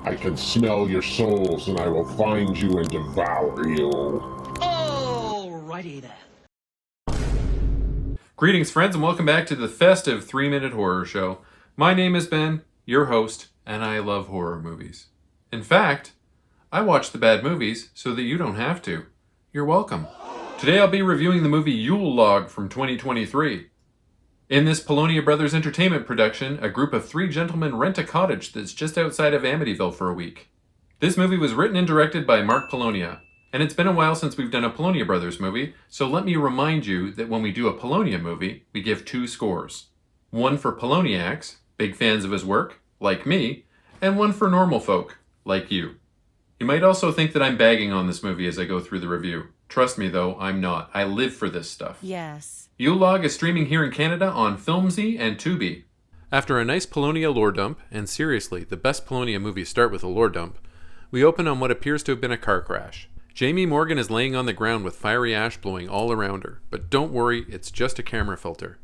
I can smell your souls, and I will find you and devour you. Alrighty then. Greetings, friends, and welcome back to the festive 3-minute horror show. My name is Ben, your host, and I love horror movies. In fact, I watch the bad movies so that you don't have to. You're welcome. Today I'll be reviewing the movie Yule Log from 2023. In this Polonia Brothers Entertainment production, a group of 3 gentlemen rent a cottage that's just outside of Amityville for a week. This movie was written and directed by Mark Polonia. And it's been a while since we've done a Polonia Brothers movie, so let me remind you that when we do a Polonia movie, we give 2 scores. One for Poloniacs, big fans of his work, like me, and one for normal folk, like you. You might also think that I'm bagging on this movie as I go through the review. Trust me though, I'm not. I live for this stuff. Yes. Yule Log is streaming here in Canada on Filmzy and Tubi. After a nice Polonia lore dump, and seriously, the best Polonia movies start with a lore dump, we open on what appears to have been a car crash. Jamie Morgan is laying on the ground with fiery ash blowing all around her, but don't worry, it's just a camera filter.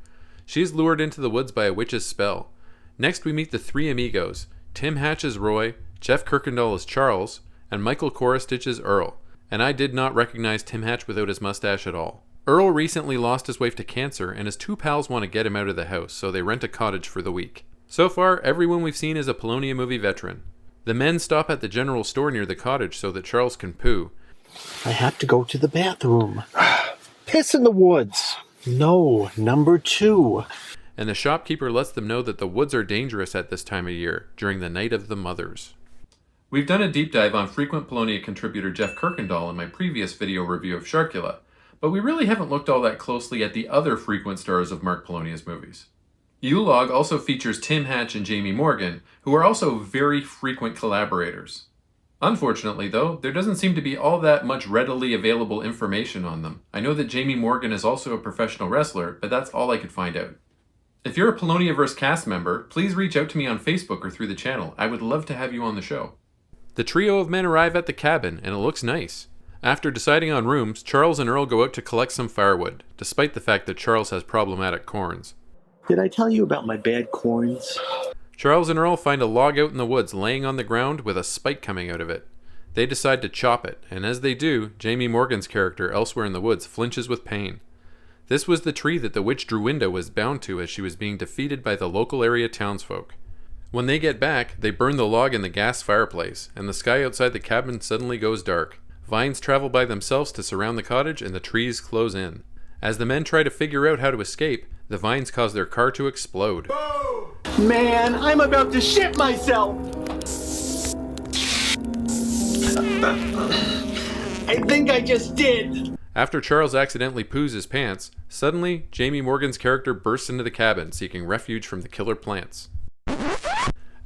She is lured into the woods by a witch's spell. Next we meet the 3 amigos, Tim Hatch as Roy, Jeff Kirkendall as Charles, and Michael Korostich as Earl, and I did not recognize Tim Hatch without his mustache at all. Earl recently lost his wife to cancer, and his 2 pals want to get him out of the house, so they rent a cottage for the week. So far, everyone we've seen is a Polonia movie veteran. The men stop at the general store near the cottage so that Charles can poo. I have to go to the bathroom. Piss in the woods. No, number 2. And the shopkeeper lets them know that the woods are dangerous at this time of year, during the Night of the Mothers. We've done a deep dive on frequent Polonia contributor Jeff Kirkendall in my previous video review of Sharkula, but we really haven't looked all that closely at the other frequent stars of Mark Polonia's movies. Yule Log also features Tim Hatch and Jamie Morgan, who are also very frequent collaborators. Unfortunately, though, there doesn't seem to be all that much readily available information on them. I know that Jamie Morgan is also a professional wrestler, but that's all I could find out. If you're a Poloniaverse cast member, please reach out to me on Facebook or through the channel. I would love to have you on the show. The trio of men arrive at the cabin, and it looks nice. After deciding on rooms, Charles and Earl go out to collect some firewood, despite the fact that Charles has problematic corns. Did I tell you about my bad corns? Charles and Earl find a log out in the woods laying on the ground with a spike coming out of it. They decide to chop it, and as they do, Jamie Morgan's character elsewhere in the woods flinches with pain. This was the tree that the witch Druinda was bound to as she was being defeated by the local area townsfolk. When they get back, they burn the log in the gas fireplace, and the sky outside the cabin suddenly goes dark. Vines travel by themselves to surround the cottage, and the trees close in. As the men try to figure out how to escape, the vines cause their car to explode. Man, I'm about to shit myself! I think I just did! After Charles accidentally poos his pants, suddenly Jamie Morgan's character bursts into the cabin, seeking refuge from the killer plants.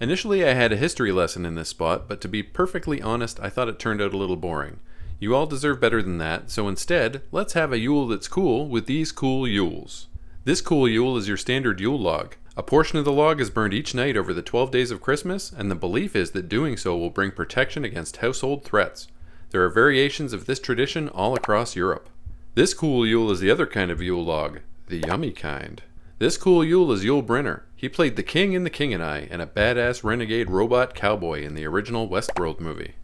Initially I had a history lesson in this spot, but to be perfectly honest, I thought it turned out a little boring. You all deserve better than that, so instead, let's have a Yule that's cool with these cool Yules. This cool Yule is your standard Yule log. A portion of the log is burned each night over the 12 days of Christmas, and the belief is that doing so will bring protection against household threats. There are variations of this tradition all across Europe. This cool Yule is the other kind of Yule log, the yummy kind. This cool Yule is Yul Brynner. He played the King in The King and I, and a badass renegade robot cowboy in the original Westworld movie.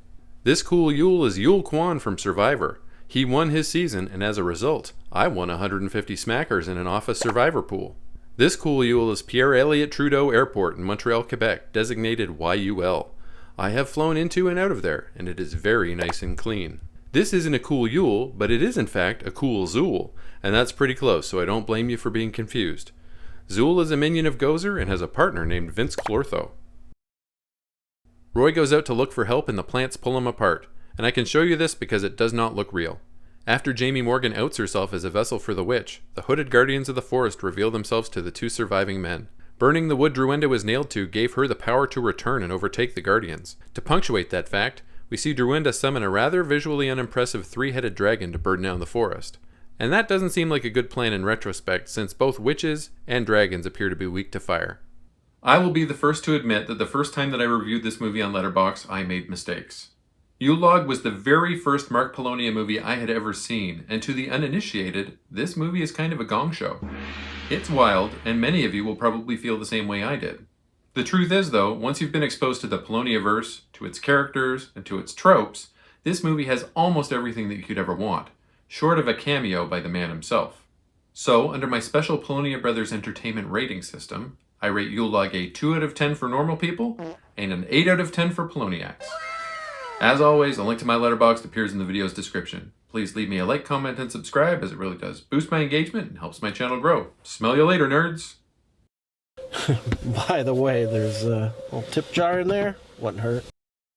This cool Yule is Yul Kwan from Survivor. He won his season, and as a result, I won 150 smackers in an office survivor pool. This cool Yule is Pierre Elliott Trudeau Airport in Montreal, Quebec, designated YUL. I have flown into and out of there, and it is very nice and clean. This isn't a cool Yule, but it is in fact a cool Zool, and that's pretty close, so I don't blame you for being confused. Zool is a minion of Gozer and has a partner named Vince Clortho. Roy goes out to look for help and the plants pull him apart, and I can show you this because it does not look real. After Jamie Morgan outs herself as a vessel for the witch, the hooded guardians of the forest reveal themselves to the 2 surviving men. Burning the wood Druinda was nailed to gave her the power to return and overtake the guardians. To punctuate that fact, we see Druinda summon a rather visually unimpressive 3-headed dragon to burn down the forest. And that doesn't seem like a good plan in retrospect, since both witches and dragons appear to be weak to fire. I will be the first to admit that the first time that I reviewed this movie on Letterboxd, I made mistakes. Yule Log was the very first Mark Polonia movie I had ever seen, and to the uninitiated, this movie is kind of a gong show. It's wild, and many of you will probably feel the same way I did. The truth is, though, once you've been exposed to the Poloniaverse, to its characters, and to its tropes, this movie has almost everything that you could ever want, short of a cameo by the man himself. So, under my special Polonia Brothers Entertainment rating system, I rate Yule Log a 2 out of 10 for normal people, and an 8 out of 10 for Poloniacs. As always, a link to my letterboxd appears in the video's description. Please leave me a like, comment, and subscribe, as it really does boost my engagement and helps my channel grow. Smell you later, nerds! By the way, there's a little tip jar in there. Wouldn't hurt.